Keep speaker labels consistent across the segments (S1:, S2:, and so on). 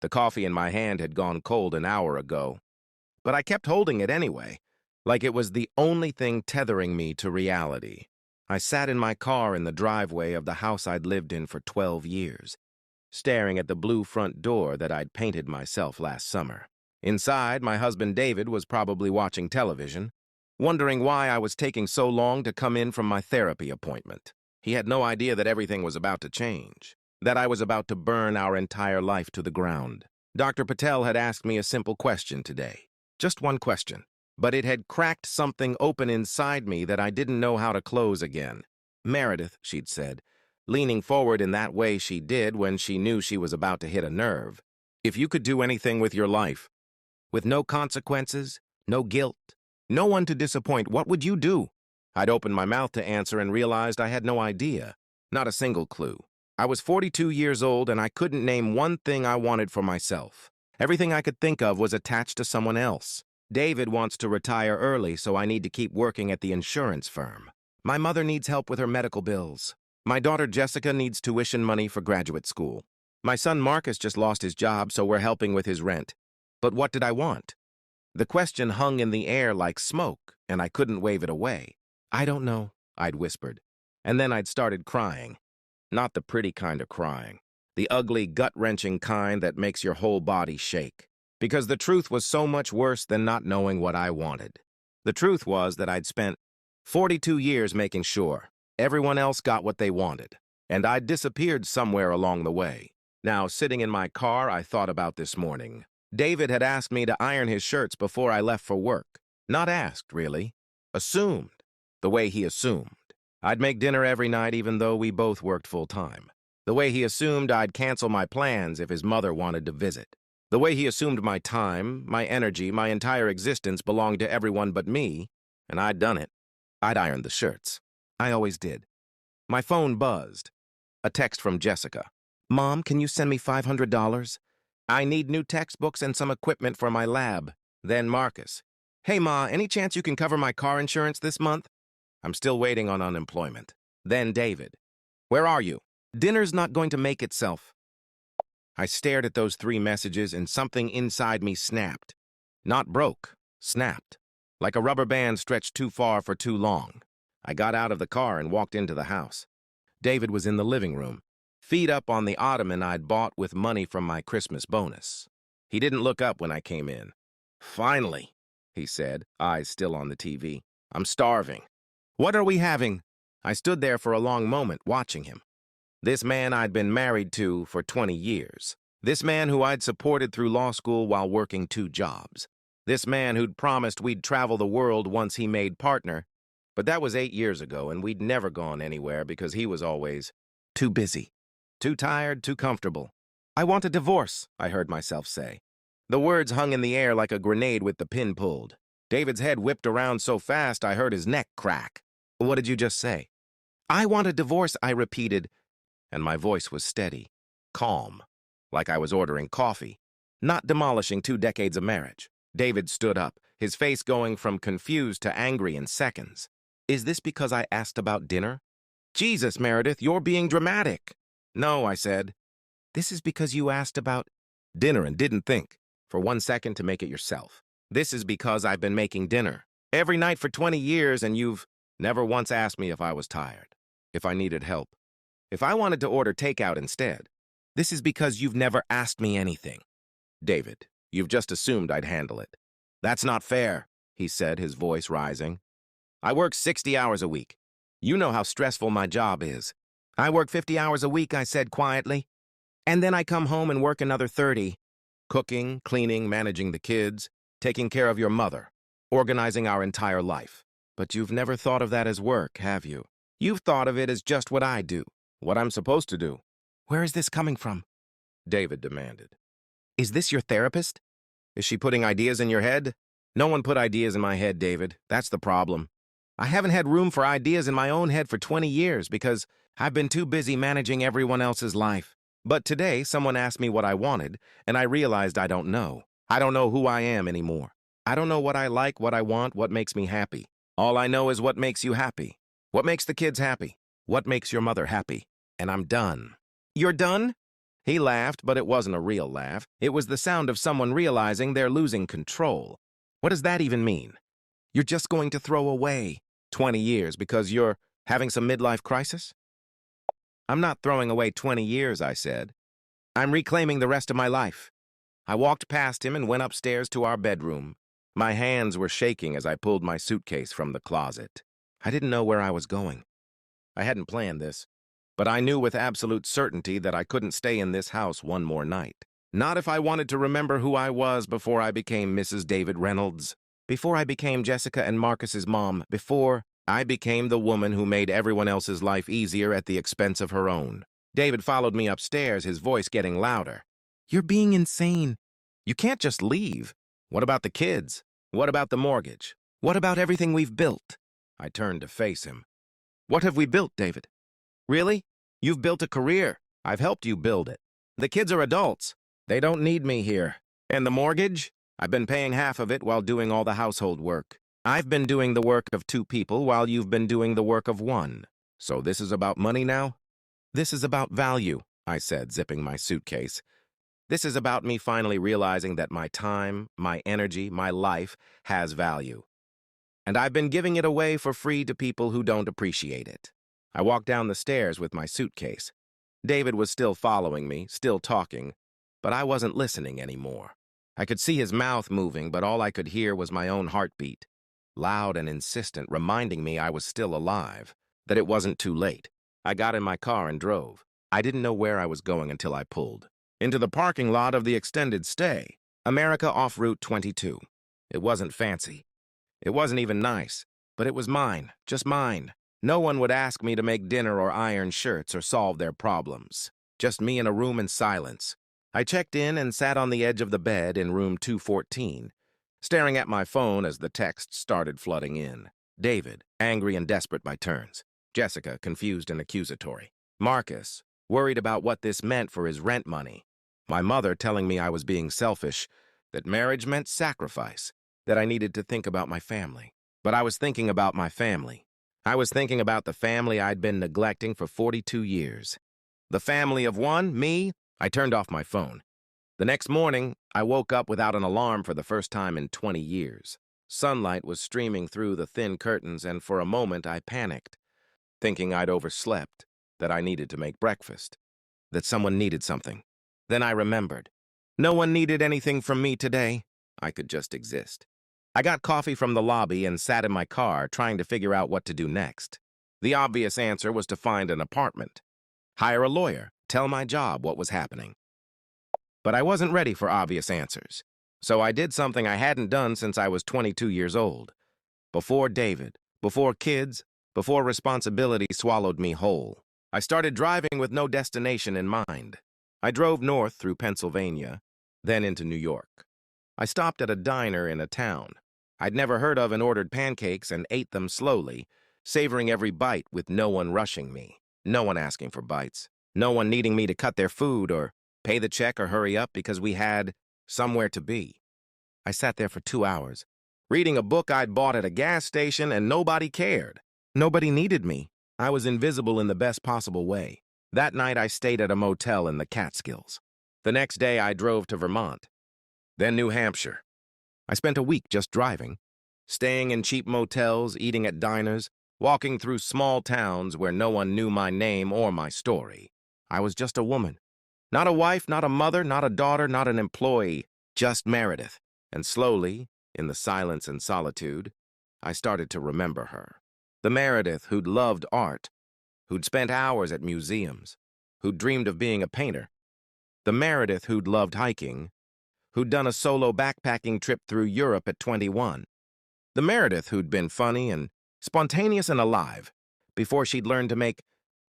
S1: The coffee in my hand had gone cold an hour ago, but I kept holding it anyway, like it was the only thing tethering me to reality. I sat in my car in the driveway of the house I'd lived in for 12 years, staring at the blue front door that I'd painted myself last summer. Inside, my husband David was probably watching television, wondering why I was taking so long to come in from my therapy appointment. He had no idea that everything was about to change, that I was about to burn our entire life to the ground. Dr. Patel had asked me a simple question today. Just one question. But it had cracked something open inside me that I didn't know how to close again. "Meredith," she'd said, leaning forward in that way she did when she knew she was about to hit a nerve, "if you could do anything with your life, with no consequences, no guilt, no one to disappoint, what would you do?" I'd opened my mouth to answer and realized I had no idea, not a single clue. I was 42 years old and I couldn't name one thing I wanted for myself. Everything I could think of was attached to someone else. David wants to retire early, so I need to keep working at the insurance firm. My mother needs help with her medical bills. My daughter Jessica needs tuition money for graduate school. My son Marcus just lost his job, so we're helping with his rent. But what did I want? The question hung in the air like smoke, and I couldn't wave it away. "I don't know," I'd whispered. And then I'd started crying. Not the pretty kind of crying. The ugly, gut-wrenching kind that makes your whole body shake. Because the truth was so much worse than not knowing what I wanted. The truth was that I'd spent 42 years making sure everyone else got what they wanted, and I'd disappeared somewhere along the way. Now, sitting in my car, I thought about this morning. David had asked me to iron his shirts before I left for work. Not asked, really. Assumed. The way he assumed. I'd make dinner every night even though we both worked full-time. The way he assumed I'd cancel my plans if his mother wanted to visit. The way he assumed my time, my energy, my entire existence belonged to everyone but me, and I'd done it. I'd ironed the shirts. I always did. My phone buzzed. A text from Jessica. "Mom, can you send me $500? I need new textbooks and some equipment for my lab." Then Marcus. "Hey, Ma, any chance you can cover my car insurance this month? I'm still waiting on unemployment." Then David. "Where are you? Dinner's not going to make itself." I stared at those 3 messages and something inside me snapped. Not broke, snapped. Like a rubber band stretched too far for too long. I got out of the car and walked into the house. David was in the living room, feet up on the ottoman I'd bought with money from my Christmas bonus. He didn't look up when I came in. "Finally," he said, eyes still on the TV. "I'm starving." "What are we having?" I stood there for a long moment watching him. This man I'd been married to for 20 years. This man who I'd supported through law school while working 2 jobs. This man who'd promised we'd travel the world once he made partner. But that was 8 years ago, and we'd never gone anywhere because he was always too busy, too tired, too comfortable. "I want a divorce," I heard myself say. The words hung in the air like a grenade with the pin pulled. David's head whipped around so fast I heard his neck crack. "What did you just say?" "I want a divorce," I repeated. And my voice was steady, calm, like I was ordering coffee, not demolishing 2 decades of marriage. David stood up, his face going from confused to angry in seconds. "Is this because I asked about dinner?" "Jesus, Meredith, you're being dramatic." "No," I said. "This is because you asked about dinner and didn't think for 1 second to make it yourself. This is because I've been making dinner every night for 20 years and you've never once asked me if I was tired, if I needed help, if I wanted to order takeout instead. This is because you've never asked me anything." "David, you've just assumed I'd handle it." "That's not fair," he said, his voice rising. "I work 60 hours a week. You know how stressful my job is." "I work 50 hours a week," I said quietly. "And then I come home and work another 30. Cooking, cleaning, managing the kids, taking care of your mother, organizing our entire life. But you've never thought of that as work, have you? You've thought of it as just what I do. What I'm supposed to do." "Where is this coming from?" David demanded. "Is this your therapist? Is she putting ideas in your head?" "No one put ideas in my head, David. That's the problem. I haven't had room for ideas in my own head for 20 years because I've been too busy managing everyone else's life. But today, someone asked me what I wanted, and I realized I don't know. I don't know who I am anymore. I don't know what I like, what I want, what makes me happy. All I know is what makes you happy. What makes the kids happy? What makes your mother happy? And I'm done." "You're done?" He laughed, but it wasn't a real laugh. It was the sound of someone realizing they're losing control. What does that even mean? You're just going to throw away 20 years because you're having some midlife crisis? I'm not throwing away 20 years, I said. I'm reclaiming the rest of my life. I walked past him and went upstairs to our bedroom. My hands were shaking as I pulled my suitcase from the closet. I didn't know where I was going. I hadn't planned this, but I knew with absolute certainty that I couldn't stay in this house one more night. Not if I wanted to remember who I was before I became Mrs. David Reynolds, before I became Jessica and Marcus's mom, before I became the woman who made everyone else's life easier at the expense of her own. David followed me upstairs, his voice getting louder. You're being insane. You can't just leave. What about the kids? What about the mortgage? What about everything we've built? I turned to face him. What have we built, David? Really? You've built a career. I've helped you build it. The kids are adults. They don't need me here. And the mortgage? I've been paying half of it while doing all the household work. I've been doing the work of 2 people while you've been doing the work of 1. So this is about money now? This is about value, I said, zipping my suitcase. This is about me finally realizing that my time, my energy, my life has value. And I've been giving it away for free to people who don't appreciate it. I walked down the stairs with my suitcase. David was still following me, still talking, but I wasn't listening anymore. I could see his mouth moving, but all I could hear was my own heartbeat, loud and insistent, reminding me I was still alive, that it wasn't too late. I got in my car and drove. I didn't know where I was going until I pulled into the parking lot of the extended stay, America off Route 22. It wasn't fancy. It wasn't even nice, but it was mine, just mine. No one would ask me to make dinner or iron shirts or solve their problems. Just me in a room in silence. I checked in and sat on the edge of the bed in room 214, staring at my phone as the texts started flooding in. David, angry and desperate by turns. Jessica, confused and accusatory. Marcus, worried about what this meant for his rent money. My mother telling me I was being selfish, that marriage meant sacrifice, that I needed to think about my family. But I was thinking about my family. I was thinking about the family I'd been neglecting for 42 years. The family of 1, me. I turned off my phone. The next morning, I woke up without an alarm for the first time in 20 years. Sunlight was streaming through the thin curtains, and for a moment I panicked, thinking I'd overslept, that I needed to make breakfast, that someone needed something. Then I remembered. No one needed anything from me today. I could just exist. I got coffee from the lobby and sat in my car trying to figure out what to do next. The obvious answer was to find an apartment, hire a lawyer, tell my job what was happening. But I wasn't ready for obvious answers, so I did something I hadn't done since I was 22 years old. Before David, before kids, before responsibility swallowed me whole, I started driving with no destination in mind. I drove north through Pennsylvania, then into New York. I stopped at a diner in a town I'd never heard of and ordered pancakes and ate them slowly, savoring every bite with no one rushing me, no one asking for bites, no one needing me to cut their food or pay the check or hurry up because we had somewhere to be. I sat there for 2 hours, reading a book I'd bought at a gas station, and nobody cared. Nobody needed me. I was invisible in the best possible way. That night I stayed at a motel in the Catskills. The next day I drove to Vermont, then New Hampshire. I spent a week just driving, staying in cheap motels, eating at diners, walking through small towns where no one knew my name or my story. I was just a woman. Not a wife, not a mother, not a daughter, not an employee, just Meredith. And slowly, in the silence and solitude, I started to remember her. The Meredith who'd loved art, who'd spent hours at museums, who'd dreamed of being a painter. The Meredith who'd loved hiking, who'd done a solo backpacking trip through Europe at 21. The Meredith who'd been funny and spontaneous and alive before she'd learned to make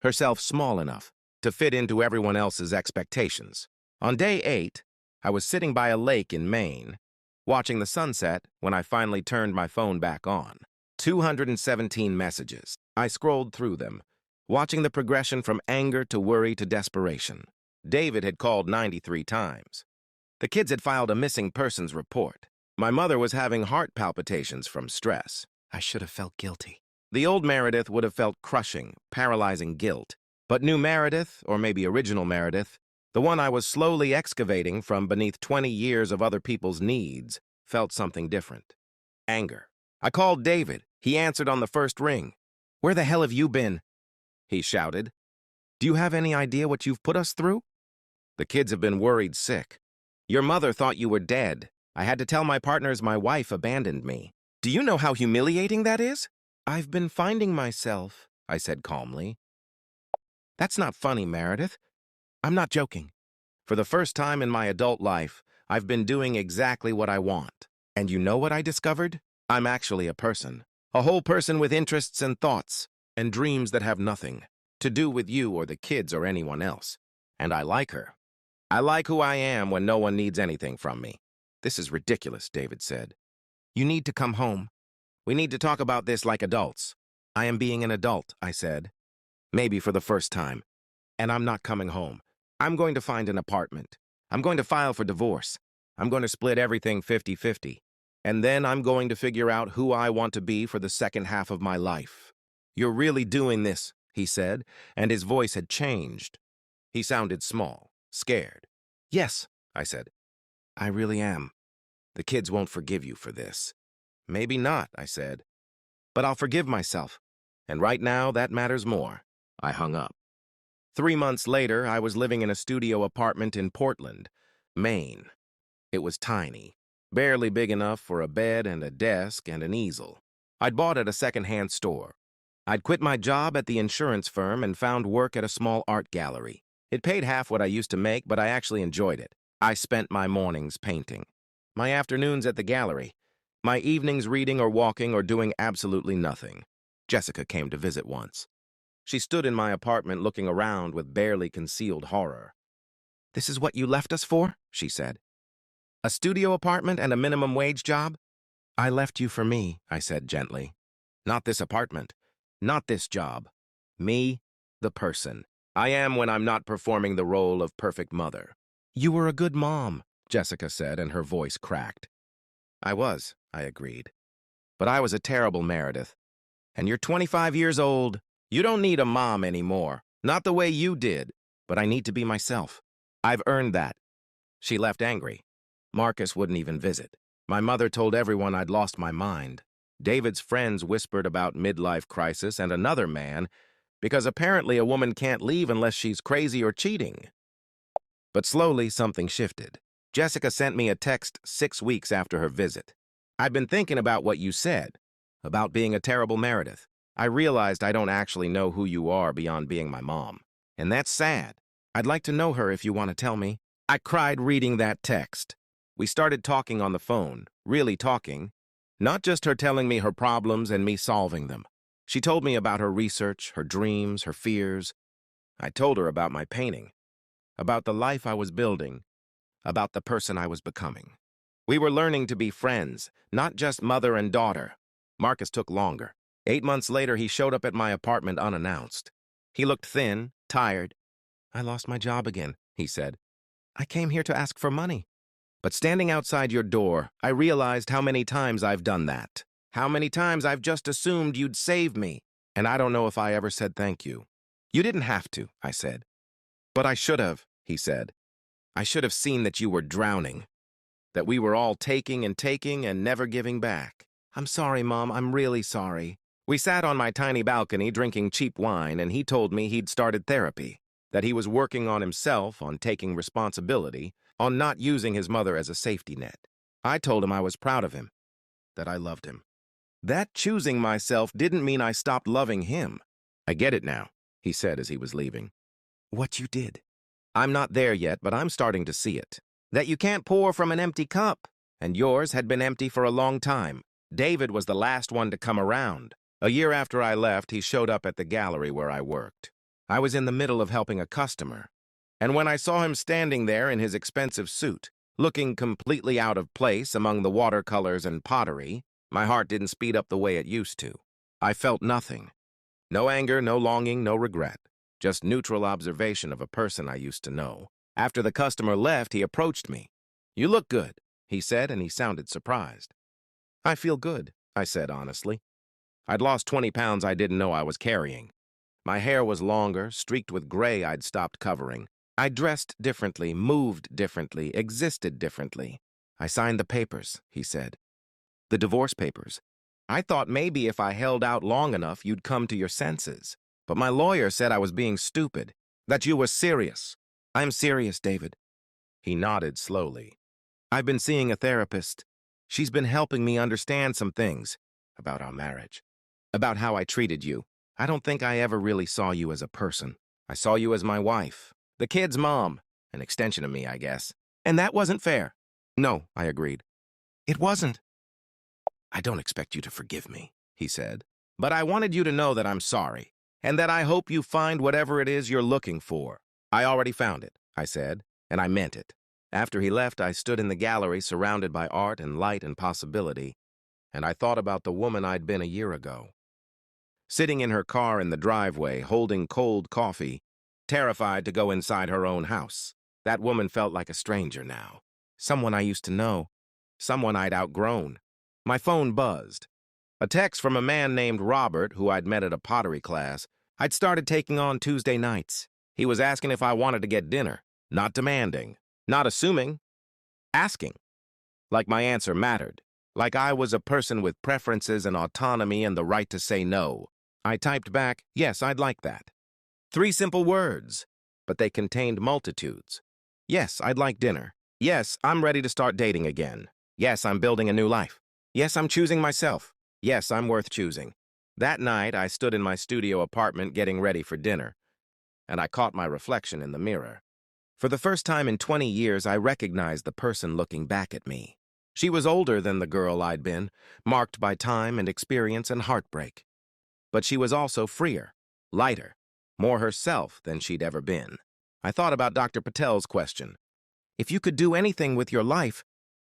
S1: herself small enough to fit into everyone else's expectations. On day 8, I was sitting by a lake in Maine, watching the sunset when I finally turned my phone back on. 217 messages. I scrolled through them, watching the progression from anger to worry to desperation. David had called 93 times. The kids had filed a missing persons report. My mother was having heart palpitations from stress. I should have felt guilty. The old Meredith would have felt crushing, paralyzing guilt. But new Meredith, or maybe original Meredith, The one I was slowly excavating from beneath 20 years of other people's needs, felt something different. Anger. I called David. He answered on the first ring. "Where the hell have you been?" he shouted. "Do you have any idea what you've put us through?" "The kids have been worried sick. Your mother thought you were dead. I had to tell my partners my wife abandoned me. Do you know how humiliating that is?" "I've been finding myself," I said calmly. "That's not funny, Meredith. I'm not joking. For the first time in my adult life, I've been doing exactly what I want. And you know what I discovered? I'm actually a person. A whole person with interests and thoughts, and dreams that have nothing to do with you or the kids or anyone else. And I like her. I like who I am when no one needs anything from me." "This is ridiculous," David said. "You need to come home. We need to talk about this like adults." "I am being an adult," I said. "Maybe for the first time. And I'm not coming home. I'm going to find an apartment. I'm going to file for divorce. I'm going to split everything 50-50. And then I'm going to figure out who I want to be for the second half of my life." "You're really doing this," he said, and his voice had changed. He sounded small, scared. "Yes," I said. "I really am. The kids won't forgive you for this." "Maybe not," I said. "But I'll forgive myself. And right now, that matters more." I hung up. 3 months later, I was living in a studio apartment in Portland, Maine. It was tiny, barely big enough for a bed and a desk and an easel. I'd bought at a second-hand store. I'd quit my job at the insurance firm and found work at a small art gallery. It paid half what I used to make, but I actually enjoyed it. I spent my mornings painting, my afternoons at the gallery, my evenings reading or walking or doing absolutely nothing. Jessica came to visit once. She stood in my apartment looking around with barely concealed horror. "This is what you left us for?" she said. "A studio apartment and a minimum wage job?" "I left you for me," I said gently. "Not this apartment. Not this job. Me, the person. I am when I'm not performing the role of perfect mother." "You were a good mom," Jessica said, and her voice cracked. "I was," I agreed. "But I was a terrible Meredith. And you're 25 years old. You don't need a mom anymore. Not the way you did. But I need to be myself. I've earned that." She left angry. Marcus wouldn't even visit. My mother told everyone I'd lost my mind. David's friends whispered about midlife crisis and another man, because apparently a woman can't leave unless she's crazy or cheating. But slowly, something shifted. Jessica sent me a text 6 weeks after her visit. "I've been thinking about what you said, about being a terrible Meredith. I realized I don't actually know who you are beyond being my mom. And that's sad. I'd like to know her if you want to tell me." I cried reading that text. We started talking on the phone, really talking. Not just her telling me her problems and me solving them. She told me about her research, her dreams, her fears. I told her about my painting, about the life I was building, about the person I was becoming. We were learning to be friends, not just mother and daughter. Marcus took longer. 8 months later, he showed up at my apartment unannounced. He looked thin, tired. "I lost my job again," he said. "I came here to ask for money. But standing outside your door, I realized how many times I've done that. How many times I've just assumed you'd save me. And I don't know if I ever said thank you." "You didn't have to," I said. "But I should have," he said. "I should have seen that you were drowning. That we were all taking and never giving back." "I'm sorry, Mom. I'm really sorry." We sat on my tiny balcony drinking cheap wine, and he told me he'd started therapy, that he was working on himself, on taking responsibility, on not using his mother as a safety net. I told him I was proud of him, that I loved him. That choosing myself didn't mean I stopped loving him. "I get it now," he said as he was leaving. "What you did?" "I'm not there yet, but I'm starting to see it. That you can't pour from an empty cup. And yours had been empty for a long time. David was the last one to come around. A year after I left, he showed up at the gallery where I worked. I was in the middle of helping a customer. And when I saw him standing there in his expensive suit, looking completely out of place among the watercolors and pottery, my heart didn't speed up the way it used to. I felt nothing. No anger, no longing, no regret. Just neutral observation of a person I used to know. After the customer left, he approached me. "You look good," he said, and he sounded surprised. "I feel good," I said honestly. I'd lost 20 pounds I didn't know I was carrying. My hair was longer, streaked with gray I'd stopped covering. I dressed differently, moved differently, existed differently. I signed the papers, he said. The divorce papers. I thought maybe if I held out long enough, you'd come to your senses. But my lawyer said I was being stupid, that you were serious. I'm serious, David. He nodded slowly. I've been seeing a therapist. She's been helping me understand some things about our marriage, about how I treated you. I don't think I ever really saw you as a person. I saw you as my wife, the kid's mom, an extension of me, I guess. And that wasn't fair. No, I agreed. It wasn't. I don't expect you to forgive me, he said. But I wanted you to know that I'm sorry, and that I hope you find whatever it is you're looking for. I already found it, I said, and I meant it. After he left, I stood in the gallery surrounded by art and light and possibility, and I thought about the woman I'd been a year ago. Sitting in her car in the driveway, holding cold coffee, terrified to go inside her own house. That woman felt like a stranger now. Someone I used to know. Someone I'd outgrown. My phone buzzed. A text from a man named Robert, who I'd met at a pottery class. I'd started taking on Tuesday nights. He was asking if I wanted to get dinner. Not demanding. Not assuming. Asking. Like my answer mattered. Like I was a person with preferences and autonomy and the right to say no. I typed back, yes, I'd like that. 3 simple words, but they contained multitudes. Yes, I'd like dinner. Yes, I'm ready to start dating again. Yes, I'm building a new life. Yes, I'm choosing myself. Yes, I'm worth choosing. That night, I stood in my studio apartment getting ready for dinner, and I caught my reflection in the mirror. For the first time in 20 years, I recognized the person looking back at me. She was older than the girl I'd been, marked by time and experience and heartbreak. But she was also freer, lighter, more herself than she'd ever been. I thought about Dr. Patel's question. If you could do anything with your life,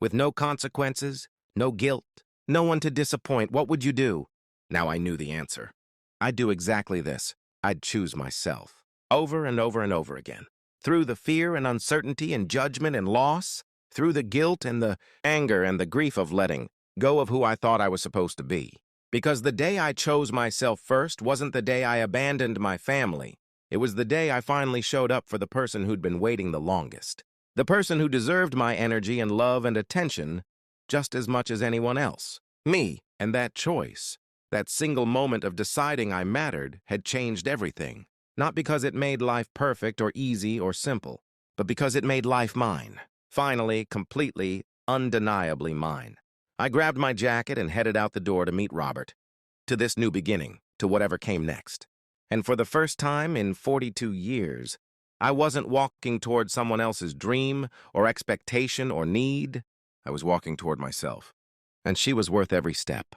S1: with no consequences, no guilt, no one to disappoint, what would you do? Now I knew the answer. I'd do exactly this. I'd choose myself. Over and over and over again. Through the fear and uncertainty and judgment and loss, through the guilt and the anger and the grief of letting go of who I thought I was supposed to be. Because the day I chose myself first wasn't the day I abandoned my family. It was the day I finally showed up for the person who'd been waiting the longest. The person who deserved my energy and love and attention just as much as anyone else. Me. And that choice, that single moment of deciding I mattered, had changed everything. Not because it made life perfect or easy or simple, but because it made life mine. Finally, completely, undeniably mine. I grabbed my jacket and headed out the door to meet Robert. To this new beginning, to whatever came next. And for the first time in 42 years, I wasn't walking toward someone else's dream or expectation or need. I was walking toward myself. And she was worth every step.